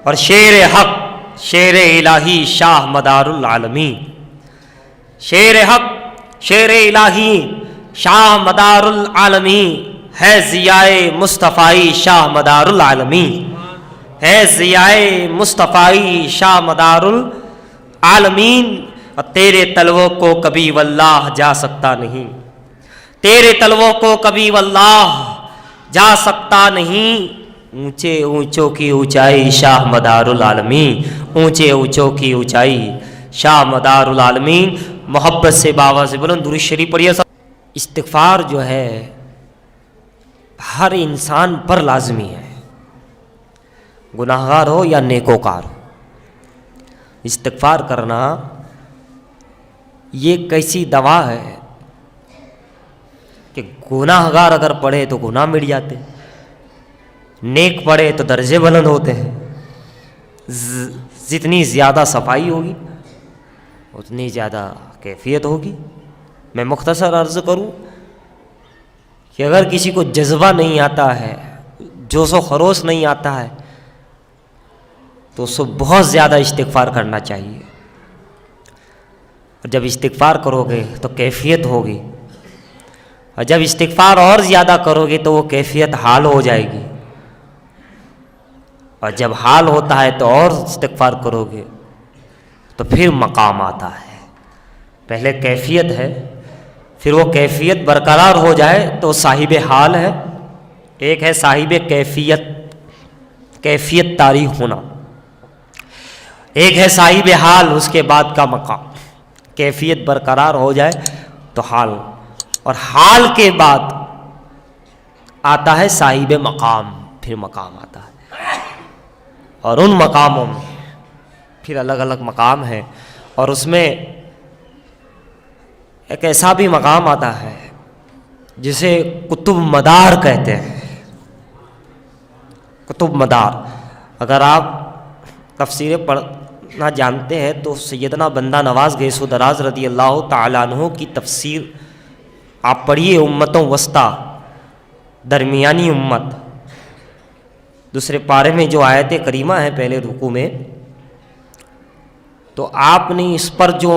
اور شیر حق شیر الہی شاہ مدار العالمین، شیر حق شیر الہی شاہ مدار العالمین ہے ضیائے مصطفی شاہ مدار العالمین، ہے ضیائے مصطفی شاہ مدار العالمین۔ اور تیرے تلووں کو کبھی واللہ جا سکتا نہیں، تیرے تلووں کو کبھی واللہ جا سکتا نہیں، اونچے اونچوں کی اونچائی شاہ مدار العالمین، اونچے اونچوں کی اونچائی شاہ مدار العالمین۔ محبت سے بابا سے بلند درود شریف پڑھیے۔ استغفار جو ہے ہر انسان پر لازمی ہے، گناہگار ہو یا نیکوکار ہو۔ استغفار کرنا یہ کیسی دوا ہے کہ گناہگار اگر پڑھے تو گناہ مٹ جاتے، نیک پڑھے تو درجے بلند ہوتے ہیں۔ جتنی زیادہ صفائی ہوگی اتنی زیادہ کیفیت ہوگی۔ میں مختصر عرض کروں کہ اگر کسی کو جذبہ نہیں آتا ہے، جوش و خروش نہیں آتا ہے، تو اس کو بہت زیادہ استغفار کرنا چاہیے۔ اور جب استغفار کرو گے تو کیفیت ہوگی، اور جب استغفار اور زیادہ کرو گے تو وہ کیفیت حال ہو جائے گی، اور جب حال ہوتا ہے تو اور استغفار کرو گے تو پھر مقام آتا ہے۔ پہلے کیفیت ہے، پھر وہ کیفیت برقرار ہو جائے تو صاحب حال ہے۔ ایک ہے صاحب کیفیت، کیفیت تعریف ہونا، ایک ہے صاحب حال، اس کے بعد کا مقام۔ کیفیت برقرار ہو جائے تو حال، اور حال کے بعد آتا ہے صاحب مقام، پھر مقام آتا ہے۔ اور ان مقاموں میں پھر الگ الگ مقام ہے، اور اس میں ایک ایسا بھی مقام آتا ہے جسے قطب مدار کہتے ہیں۔ قطب مدار، اگر آپ تفسیریں پڑھنا جانتے ہیں تو سیدنا بندہ نواز گیس و دراز رضی اللہ تعالیٰ عنہ کی تفسیر آپ پڑھیے، امتوں وسطیٰ، درمیانی امت، دوسرے پارے میں جو آیت کریمہ ہے پہلے رکوع میں، تو آپ نے اس پر جو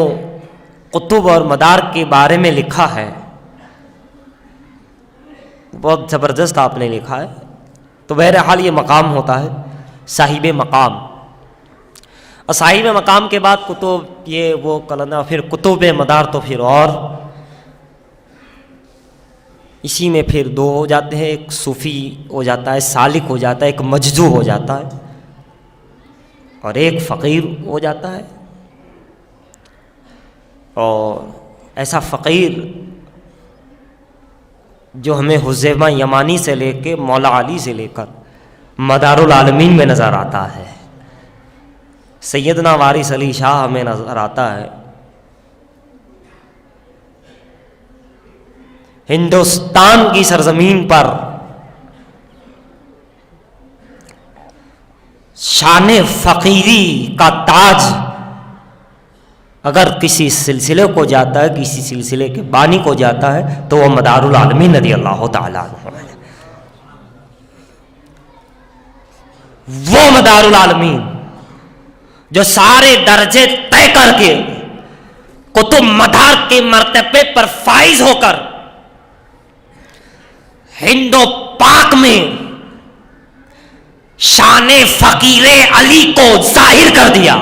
قطب اور مدار کے بارے میں لکھا ہے بہت زبردست آپ نے لکھا ہے۔ تو بہرحال یہ مقام ہوتا ہے صاحب مقام، اور صاحب مقام کے بعد قطب یہ وہ کلندر، پھر قطب مدار، تو پھر اور اسی میں پھر دو ہو جاتے ہیں، ایک صوفی ہو جاتا ہے، سالک ہو جاتا ہے، ایک مجذوب ہو جاتا ہے، اور ایک فقیر ہو جاتا ہے۔ اور ایسا فقیر جو ہمیں حذیفہ یمانی سے لے کے مولا علی سے لے کر مدار العالمین میں نظر آتا ہے، سیدنا وارث علی شاہ ہمیں نظر آتا ہے، ہندوستان کی سرزمین پر شان فقیری کا تاج اگر کسی سلسلے کو جاتا ہے، کسی سلسلے کے بانی کو جاتا ہے تو وہ مدار العالمین رضی اللہ تعالیٰ عنہ ہے۔ وہ مدار العالمین جو سارے درجے طے کر کے قطب مدار کے مرتبے پر فائز ہو کر ہند و پاک میں شان فقیر علی کو ظاہر کر دیا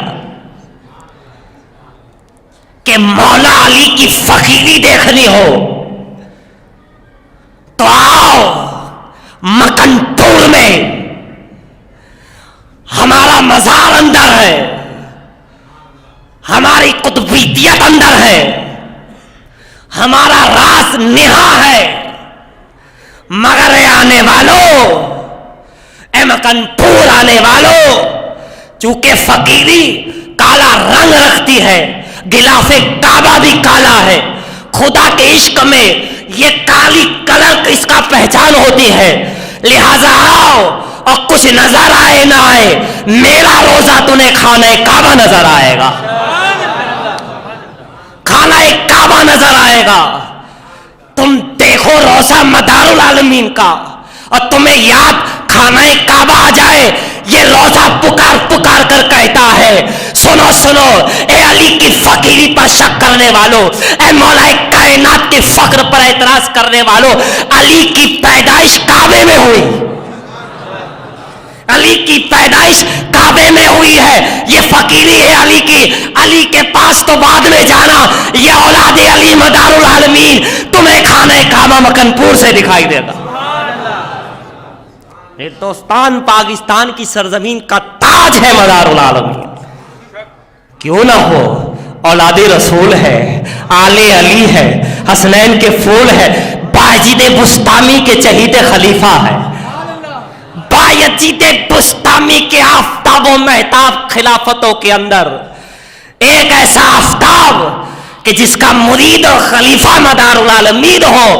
کہ مولا علی کی فقیری دیکھنی ہو تو آؤ مکن پور میں، ہمارا مزار اندر ہے، ہماری قطبیت اندر ہے، ہمارا راز نہا ہے، مگر آنے والوں، اے مکن پور آنے والوں، چونکہ فقیری کالا رنگ رکھتی ہے، غلاف کعبہ بھی کالا ہے، خدا کے عشق میں یہ کالی کلر اس کا پہچان ہوتی ہے، لہذا آؤ اور کچھ نظر آئے نہ آئے، میرا روزہ تمہیں کھانا کعبہ نظر آئے گا، کھانا کعبہ نظر آئے گا۔ تم دیکھو روزہ مدار العالمین کا اور تمہیں یاد کھانا کعبہ آ جائے، یہ روزہ پکار والوں، اے علی کی فقیری پر شک کرنے والوں، اے مولا کائنات کے فقر پر اعتراض کرنے والوں، علی کی پیدائش کعبے میں ہوئی، علی کی پیدائش کعبے میں ہوئی ہے، یہ فقیری ہے علی کی، علی کے پاس تو بعد میں جانا، یہ اولاد علی مدار العالمین تمہیں خانہ کعبہ مکن پور سے دکھائی دے گا۔ ہندوستان پاکستان کی سرزمین کا تاج ہے مدار العالمین، کیوں نہ ہو، اولاد رسول ہے، آل علی ہے، حسنین کے پھول ہے، باجد بستامی کے چہیتے خلیفہ ہے، باجد بستامی کے آفتاب و مہتاب خلافتوں کے اندر ایک ایسا آفتاب کہ جس کا مرید اور خلیفہ مدار العالمین ہو،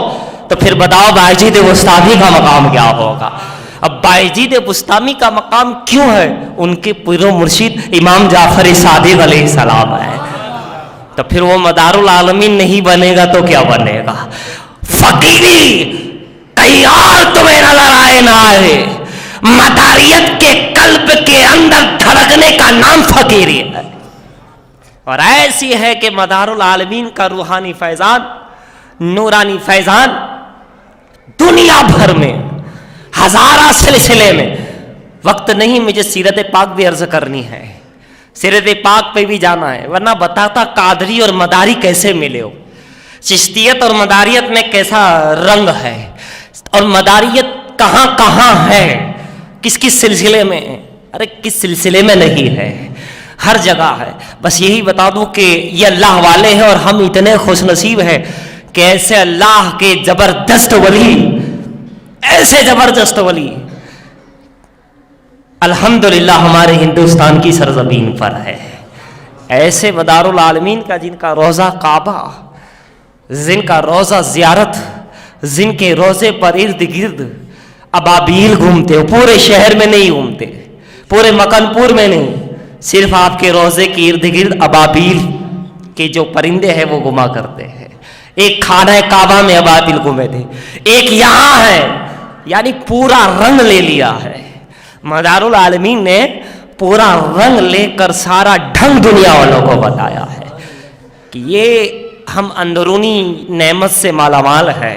تو پھر بتاؤ باجد بستامی کا مقام کیا ہوگا؟ اب باجد بستامی کا مقام کیوں ہے؟ ان کے پیر و مرشد امام جعفر صادق علیہ السلام ہے، تو پھر وہ مدار العالمین نہیں بنے گا تو کیا بنے گا؟ فقیری کہیں اور تمہیں نظر آئے نہ آئے، مداریت کے قلب کے اندر دھڑکنے کا نام فقیری ہے، اور ایسی ہے کہ مدار العالمین کا روحانی فیضان، نورانی فیضان دنیا بھر میں ہزارہ سلسلے میں، وقت نہیں مجھے سیرت پاک بھی عرض کرنی ہے، سیرت پاک پہ بھی جانا ہے، ورنہ بتاتا قادری اور مداری کیسے ملے ہو، چشتیت اور مداریت میں کیسا رنگ ہے، اور مداریت کہاں کہاں ہے، کس کس سلسلے میں، ارے کس سلسلے میں نہیں ہے، ہر جگہ ہے۔ بس یہی بتا دوں کہ یہ اللہ والے ہیں، اور ہم اتنے خوش نصیب ہیں کہ ایسے اللہ کے زبردست ولی، ایسے زبردست ولی الحمدللہ ہمارے ہندوستان کی سرزمین پر ہے، ایسے مدار العالمین کا جن کا روضہ کعبہ، جن کا روضہ زیارت، جن کے روضے پر ارد گرد ابابیل گھومتے، پورے شہر میں نہیں گھومتے، پورے مکن پور میں نہیں، صرف آپ کے روضے کے ارد گرد ابابیل کے جو پرندے ہیں وہ گھما کرتے ہیں۔ ایک خانہ کعبہ میں ابابیل گھومے تھے، ایک یہاں ہے، یعنی پورا رنگ لے لیا ہے مدار العالمین نے، پورا رنگ لے کر سارا ڈھنگ دنیا والوں کو بتایا ہے کہ یہ ہم اندرونی نعمت سے مالا مال ہے،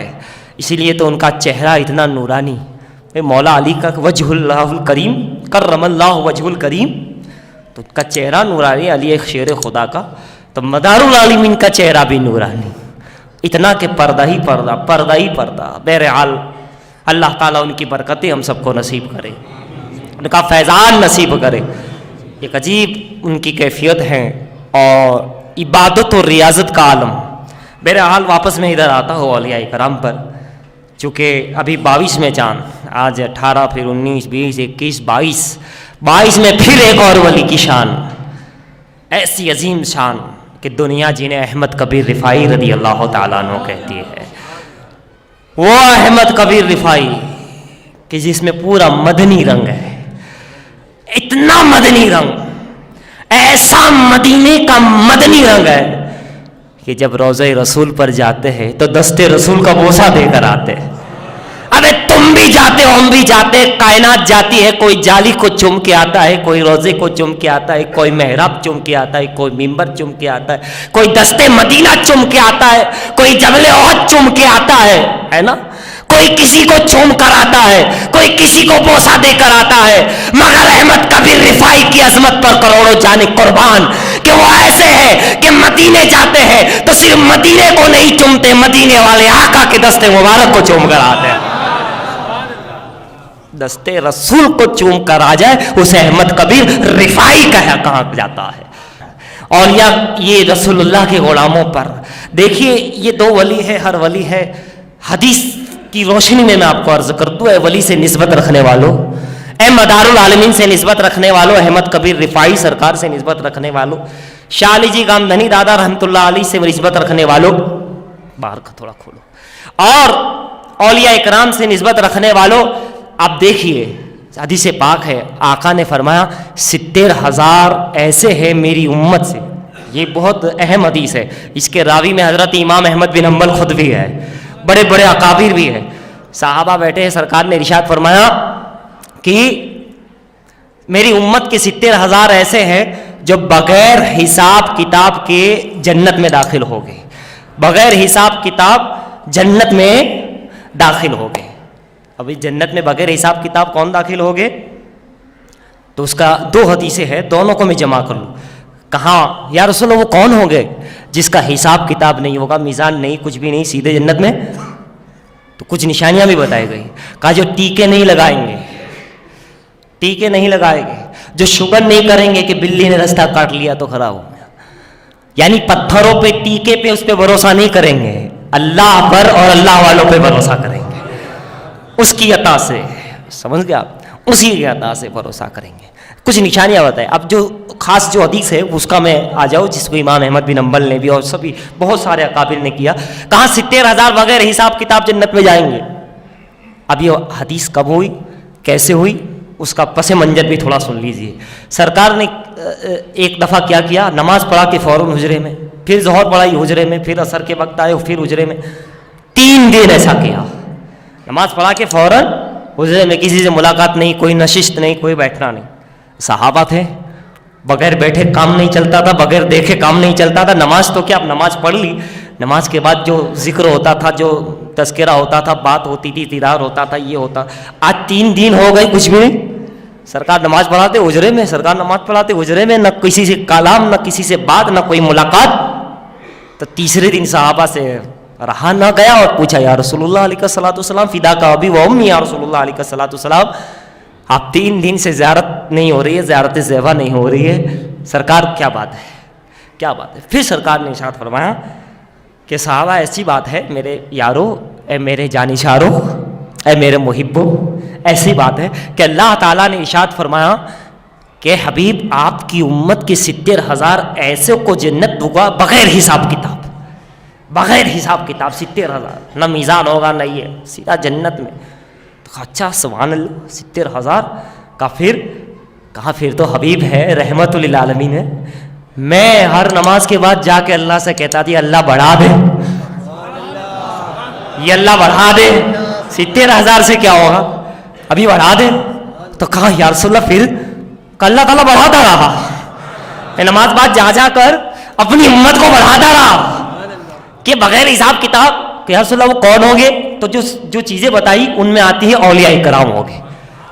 اسی لیے تو ان کا چہرہ اتنا نورانی، مولا علی کا وجہ اللہ الکریم، کرم اللہ وجہ الکریم، تو ان کا چہرہ نورانی، علی ایک شیر خدا کا، تو مدار العالمین کا چہرہ بھی نورانی، اتنا کہ پردہ ہی پردہ، پردہ ہی پردہ۔ بہرحال اللہ تعالیٰ ان کی برکتیں ہم سب کو نصیب کرے، ان کا فیضان نصیب کرے۔ ایک عجیب ان کی کیفیت ہے، اور عبادت و ریاضت کا عالم۔ بہرحال واپس میں ادھر آتا ہوں اولیاء کرام پر، چونکہ ابھی 22 میں چاند، آج 18، پھر 19، 20، 21، 22 میں پھر ایک اور ولی کی شان، ایسی عظیم شان کہ دنیا جنہیں احمد کبیر رفاعی رضی اللہ تعالیٰ عنہ کہتی ہے، وہ احمد کبیر رفاعی کہ جس میں پورا مدنی رنگ ہے، اتنا مدنی رنگ، ایسا مدینے کا مدنی رنگ ہے کہ جب روضہ رسول پر جاتے ہیں تو دستے رسول کا بوسہ دے کر آتے ہیں۔ ابے تم بھی جاتے ہو، ہم بھی جاتے، کائنات جاتی ہے، کوئی جالی کو چوم کے آتا ہے، کوئی روزے کو چوم کے آتا ہے، کوئی محراب چوم کے آتا ہے، کوئی ممبر چوم کے آتا ہے، کوئی دستے مدینہ چوم کے آتا ہے، کوئی جبل احد چوم کے آتا ہے نا، کوئی کسی کو چوم کر آتا ہے، کوئی کسی کو بوسہ دے کر آتا ہے، مگر احمد کبیر رفاعی کی عظمت پر کروڑوں جانے قربان کہ وہ ایسے ہے کہ مدینے جاتے ہیں تو صرف مدینے کو نہیں چومتے، مدینے والے آقا کے دستے مبارک کو چوم کر آتے ہیں۔ دستے رسول کو چوم کر آ جائے اسے احمد کبیر رفاعی کہا جاتا ہے۔ اور یہ رسول اللہ کے غلاموں پر دیکھیے، یہ دو ولی ہے، ہر ولی ہے، حدیث کی روشنی میں آپ کو عرض کر دوں، اے ولی سے نسبت رکھنے والوں، اے مدار العالمین سے نسبت رکھنے والوں، احمد کبیر رفاعی سرکار سے نسبت رکھنے والوں، شاہ علی جی گامدھنی دادا رحمۃ اللہ علیہ سے نسبت رکھنے والوں، باہر کا تھوڑا کھولو، اور اولیاء اکرام سے نسبت رکھنے والوں، آپ دیکھیے حدیث پاک ہے، آقا نے فرمایا 70,000 ایسے ہیں میری امت سے، یہ بہت اہم حدیث ہے، اس کے راوی میں حضرت امام احمد بن حنبل خود بھی ہے، بڑے بڑے اکابر بھی ہیں، صحابہ بیٹھے ہیں، سرکار نے ارشاد فرمایا کہ میری امت کے 70,000 ایسے ہیں جو بغیر حساب کتاب کے جنت میں داخل ہو گئے، بغیر حساب کتاب جنت میں داخل ہو گئے. ابھی جنت میں بغیر حساب کتاب کون داخل ہو گئے؟ تو اس کا 2 حدیثیں ہیں، دونوں کو میں جمع کر لوں. کہاں یا رسول اللہ وہ کون ہوں گے جس کا حساب کتاب نہیں ہوگا، میزان نہیں، کچھ بھی نہیں، سیدھے جنت میں؟ تو کچھ نشانیاں بھی بتائی گئی. کہا جو ٹیکے نہیں لگائیں گے، ٹیکے نہیں لگائیں گے، جو شکر نہیں کریں گے کہ بلی نے رستہ کاٹ لیا تو خراب ہو گیا، یعنی پتھروں پہ، ٹیکے پہ، اس پہ بھروسہ نہیں کریں گے، اللہ پر اور اللہ والوں پہ بھروسہ کریں گے، اس کی عطا سے، سمجھ گئے آپ، اسی کی عطا سے بھروسہ کریں گے. کچھ نشانیاں بتائیں. اب جو خاص جو حدیث ہے اس کا میں آ جاؤ، جس کو امام احمد بن حنبل نے بھی اور سبھی بہت سارے اکابر نے کیا. کہاں 70,000 بغیر حساب کتاب جنت میں جائیں گے. اب یہ حدیث کب ہوئی، کیسے ہوئی، اس کا پس منظر بھی تھوڑا سن لیجئے. سرکار نے ایک دفعہ کیا کیا، نماز پڑھا کے فوراً حجرے میں، پھر ظہر پڑھائی حجرے میں، پھر عصر کے وقت آئے پھر حجرے میں. 3 دن ایسا کیا، نماز پڑھا کے فوراً حجرے میں، کسی سے ملاقات نہیں، کوئی نشست نہیں، کوئی بیٹھنا نہیں. صحابہ تھے، بغیر بیٹھے کام نہیں چلتا تھا، بغیر دیکھے کام نہیں چلتا تھا. نماز تو کیا، اب نماز پڑھ لی، نماز کے بعد جو ذکر ہوتا تھا، جو تذکرہ ہوتا تھا، بات ہوتی تھی، دیدار ہوتا تھا، یہ ہوتا. آج 3 دن ہو گئے کچھ بھی نہیں. سرکار نماز پڑھاتے حجرے میں، سرکار نماز پڑھاتے حجرے میں، نہ کسی سے کلام، نہ کسی سے بات، نہ کوئی ملاقات. تو تیسرے دن صحابہ سے رہا نہ گیا اور پوچھا یا رسول اللہ علیہ الصلوۃ والسلام فدا کا ابی و امی، یا رسول اللہ علیہ الصلوۃ والسلام آپ 3 دن سے زیارت نہیں ہو رہی ہے، زیارت زیبا نہیں ہو رہی ہے، سرکار کیا بات ہے، کیا بات ہے. پھر سرکار نے ارشاد فرمایا کہ صحابہ ایسی بات ہے میرے یارو، اے میرے جانشارو، اے میرے محبو، ایسی بات ہے کہ اللہ تعالیٰ نے ارشاد فرمایا کہ حبیب آپ کی امت کے 70,000 ایسے کو جنت ہوگا بغیر حساب کتاب، بغیر حساب کتاب 70,000، نہ میزان ہوگا نہ یہ، سیدھا جنت میں. اچھا سبحان اللہ، 70,000 کا. پھر کہا پھر تو حبیب ہے، رحمت للعالمین ہے. میں ہر نماز کے بعد جا کے اللہ سے کہتا تھی اللہ بڑھا دے، یہ اللہ بڑھا دے، 70,000 سے کیا ہوگا، ابھی بڑھا دے. تو کہا یا رسول اللہ پھر اللہ تعالیٰ بڑھاتا رہا. میں نماز بعد جا جا کر اپنی امت کو بڑھاتا رہا کہ بغیر حساب کتاب. کہ یا رسول اللہ وہ کون ہوں گے؟ تو جو چیزیں بتائی ان میں آتی ہے اولیاء کرام ہوں گے.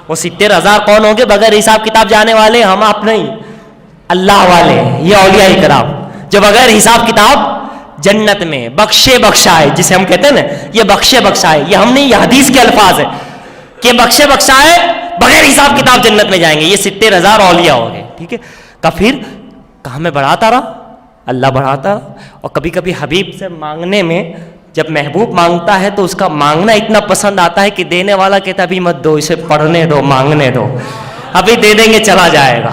وہ 70,000 کون ہوں گے بغیر حساب کتاب جانے والے؟ ہم آپ نہیں، اللہ والے، یہ اولیاء کرام جو بغیر حساب کتاب جنت میں بخشے بخشائے، جسے ہم کہتے ہیں نا یہ بخشے بخشائے، یہ ہم نہیں، یہ حدیث کے الفاظ ہیں کہ بخشے بخشائے بغیر حساب کتاب جنت میں جائیں گے. یہ 70,000 اولیاء ہوں گے. ٹھیک ہے. پھر کہاں میں بڑھاتا رہا، اللہ بڑھاتا رہا. اور کبھی کبھی حبیب سے مانگنے میں، جب محبوب مانگتا ہے تو اس کا مانگنا اتنا پسند آتا ہے کہ دینے والا کہتا ابھی مت دو، اسے پڑھنے دو، مانگنے دو، ابھی دے دیں گے چلا جائے گا.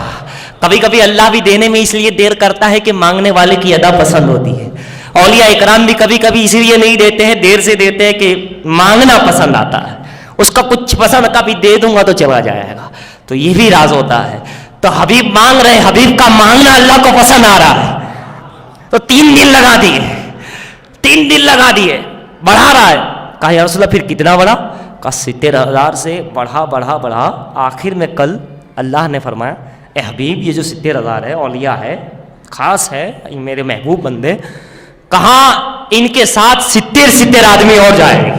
کبھی کبھی اللہ بھی دینے میں اس لیے دیر کرتا ہے کہ مانگنے والے کی ادا پسند ہوتی ہے. اولیاء اکرام بھی کبھی کبھی اسی لیے نہیں دیتے ہیں، دیر سے دیتے ہیں کہ مانگنا پسند آتا ہے. اس کا کچھ پسند آتا، ابھی دے دوں گا تو چلا جائے گا. تو یہ بھی راز ہوتا ہے. تو حبیب مانگ رہے، حبیب کا مانگنا اللہ کو پسند آ رہا ہے. تو 3 دن لگا دیے، 3 دن لگا دیے، بڑھا رہا ہے. کہا یا رسول اللہ پھر کتنا بڑھا؟ کہا 70,000 سے بڑھا بڑھا بڑھا. آخر میں کل اللہ نے فرمایا اے حبیب یہ جو 70,000 ہے اولیاء ہے، خاص ہے، میرے محبوب بندے، کہاں ان کے ساتھ 70 آدمی اور جائیں گے.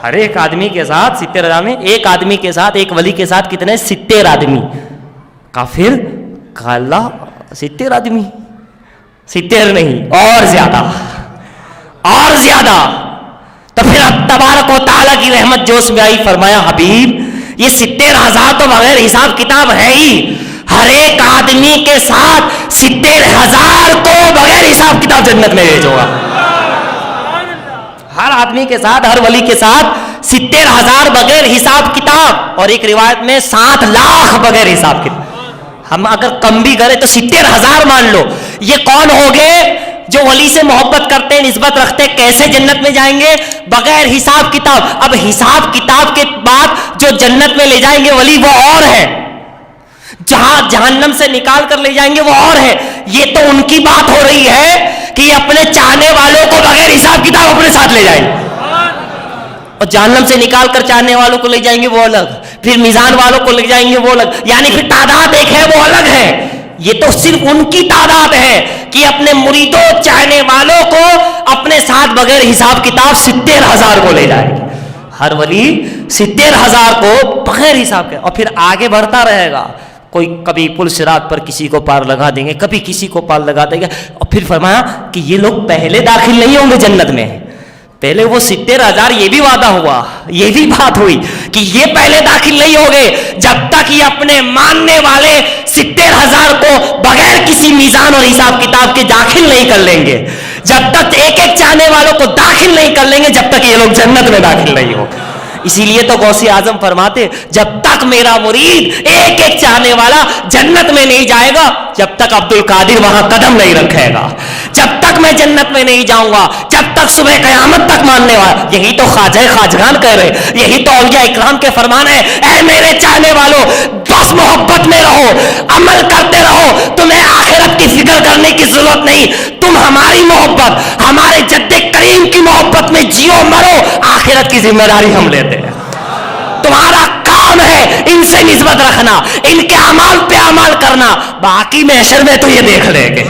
ہر ایک آدمی کے ساتھ 70 آدمی، ایک آدمی کے ساتھ، ایک ولی کے ساتھ کتنے؟ 70 آدمی. کہا پھر؟ کہا اللہ 70 آدمی، 70 نہیں، اور زیادہ، اور زیادہ. تو پھر تبارک و تعالیٰ کی رحمت جوش میں آئی، فرمایا حبیب یہ 70,000 تو بغیر حساب کتاب ہے ہی، ہر ایک آدمی کے ساتھ 70,000 کو بغیر حساب کتاب جنت میں بھیجو گا. ہر آدمی کے ساتھ، ہر ولی کے ساتھ 70,000 بغیر حساب کتاب. اور ایک روایت میں 7 لاکھ بغیر حساب کتاب. ہم اگر کم بھی کریں تو 70,000 مان لو. یہ کون ہوگے جو ولی سے محبت کرتے ہیں، نسبت رکھتے ہیں؟ کیسے جنت میں جائیں گے؟ بغیر حساب کتاب. اب حساب کتاب کے بعد جو جنت میں لے جائیں گے ولی وہ اور ہے، جہاں جہنم سے نکال کر لے جائیں گے وہ اور ہے. یہ تو ان کی بات ہو رہی ہے کہ یہ اپنے چاہنے والوں کو بغیر حساب کتاب اپنے ساتھ لے جائیں گے، اور جہنم سے نکال کر چاہنے والوں کو لے جائیں گے وہ الگ، پھر میزان والوں کو لے جائیں گے وہ الگ. یعنی پھر تعداد ایک ہے وہ الگ ہے. یہ تو صرف ان کی تعداد ہے کہ اپنے مریدوں چاہنے والوں کو اپنے ساتھ بغیر حساب کتاب 70,000 کو لے جائے گی. ہر ولی 70,000 کو بغیر حساب کے, اور پھر آگے بڑھتا رہے گا. کوئی کبھی پل صراط پر کسی کو پار لگا دیں گے, کبھی کسی کو پار لگا دیں گے. اور پھر فرمایا کہ یہ لوگ پہلے داخل نہیں ہوں گے جنت میں, پہلے وہ 70,000, یہ بھی وعدہ ہوا, یہ بھی بات ہوئی کہ یہ پہلے داخل نہیں ہوں گے جب تک یہ اپنے ماننے والے 70,000 کو بغیر کسی میزان اور حساب کتاب کے داخل نہیں کر لیں گے, جب تک ایک ایک چاہنے والوں کو داخل نہیں کر لیں گے, جب تک یہ لوگ جنت میں داخل نہیں ہوں. اسی لیے تو غوث اعظم فرماتے جب تک میرا مرید ایک ایک چاہنے والا جنت میں نہیں جائے گا, جب تک عبد القادر وہاں قدم نہیں رکھے گا, جب تک میں جنت میں نہیں جاؤں گا, جب تک صبح قیامت تک ماننے والا. یہی تو خواجہ خواجگان کہہ رہے, یہی تو اولیاء اکرام کے فرمان ہے, اے میرے چاہنے والوں بس محبت میں رہو, عمل کرتے رہو, تمہیں آخرت کی فکر کرنے کی ضرورت نہیں, تم ہماری محبت, ہمارے جد کریم کی محبت میں جیو مرو, آخرت کی ذمہ داری ہم لیتے ہیں. تمہارا کام ہے ان سے نسبت رکھنا, ان کے اعمال پہ عمل کرنا, باقی محشر میں تو یہ دیکھ لیں گے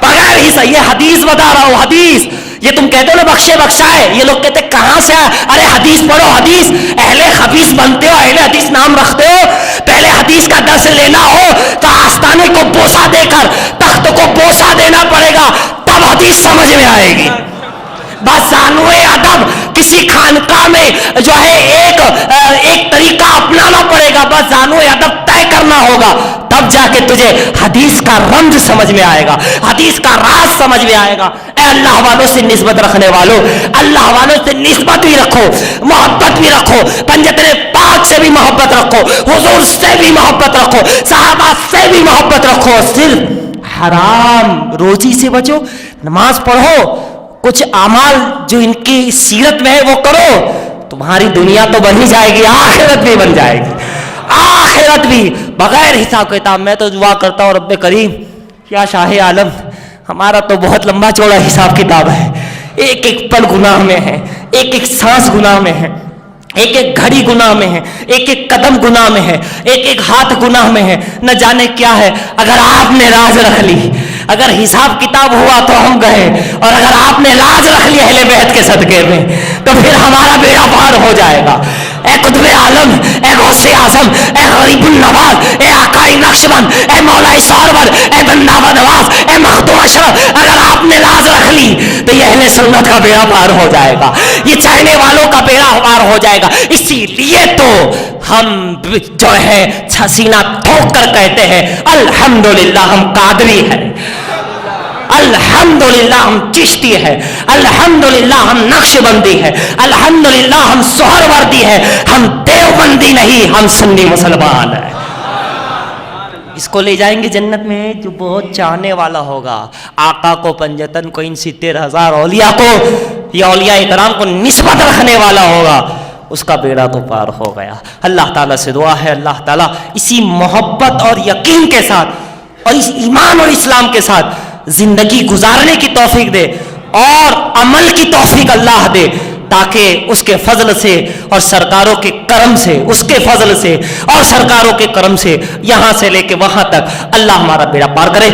بغیر ہی. یہ حدیث بتا رہا ہوں, حدیث. یہ تم کہتے ہو نا بخشے بخشا ہے, یہ لوگ کہتے کہاں سے ہے, ارے حدیث پڑھو حدیث. اہل حدیث بنتے ہو, اہل حدیث نام رکھتے ہو, پہلے حدیث کا درس لینا ہو تو آستانے کو بوسہ دے کر تخت کو بوسہ دینا پڑے گا, تب حدیث سمجھ میں آئے گی. بس زانوئے ادب کسی خانقاہ میں جو ہے ایک طریقہ اپنانا پڑے گا, بس زانوئے ادب طے کرنا ہوگا, تب جا کے تجھے حدیث کا رمز سمجھ میں آئے گا, حدیث کا راز سمجھ میں آئے گا. اے اللہ والوں سے نسبت رکھنے والوں, اللہ والوں سے نسبت بھی رکھو, محبت بھی رکھو, پنجتن پاک سے بھی محبت رکھو, حضور سے بھی محبت رکھو, صحابہ سے بھی محبت رکھو. صرف حرام روزی سے بچو, نماز پڑھو, کچھ اعمال جو ان کی سیرت میں ہے وہ کرو, تمہاری دنیا تو بن ہی جائے گی, آخرت بھی بن جائے گی, آخرت بھی بغیر حساب کتاب. میں تو دعا کرتا ہوں رب کریم یا شاہ عالم, ہمارا تو بہت لمبا چوڑا حساب کتاب ہے, ایک ایک پل گناہ میں ہے, ایک ایک سانس گناہ میں ہے, ایک ایک گھڑی گناہ میں ہے, ایک ایک قدم گناہ میں ہے, ایک ایک ہاتھ گناہ میں ہے, نہ جانے کیا ہے. اگر آپ نے راز رکھ لی, اگر حساب کتاب ہوا تو ہم گئے, اور اگر آپ نے لاز رکھ لی اہل بیت کے صدقے میں تو پھر ہمارا بیڑا پار ہو جائے گا. اے قطب عالم, اے غوث اعظم, اے غریب النواز, اے آقائی نقشبند, اے مولائی سرور, اے بندہ نواز, اے مخدوم اشرف, اگر آپ نے لاز رکھ لی تو یہ اہل سنت کا بیڑا پار ہو جائے گا, یہ چاہنے والوں کا بیڑا پار ہو جائے گا. اسی لیے تو ہم جو ہے سینہ ٹھوک کر کہتے ہیں الحمدللہ ہم قادری ہیں, الحمدللہ ہم چشتی ہے, الحمدللہ ہم نقش بندی ہے, الحمدللہ ہم سہروردی ہے, ہم دیوبندی نہیں, ہم سنی مسلمان ہیں. اس کو لے جائیں گے جنت میں جو بہت چاہنے والا ہوگا, آقا کو, پنجتن کو, ان 70,000 اولیاء کو یا اولیاء اکرام کو نسبت رکھنے والا ہوگا, اس کا بیڑا تو پار ہو گیا. اللہ تعالیٰ سے دعا ہے اللہ تعالیٰ اسی محبت اور یقین کے ساتھ اور اس ایمان اور اسلام کے ساتھ زندگی گزارنے کی توفیق دے اور عمل کی توفیق اللہ دے, تاکہ اس کے فضل سے اور سرکاروں کے کرم سے, اس کے فضل سے اور سرکاروں کے کرم سے یہاں سے لے کے وہاں تک اللہ ہمارا بیڑا پار کرے.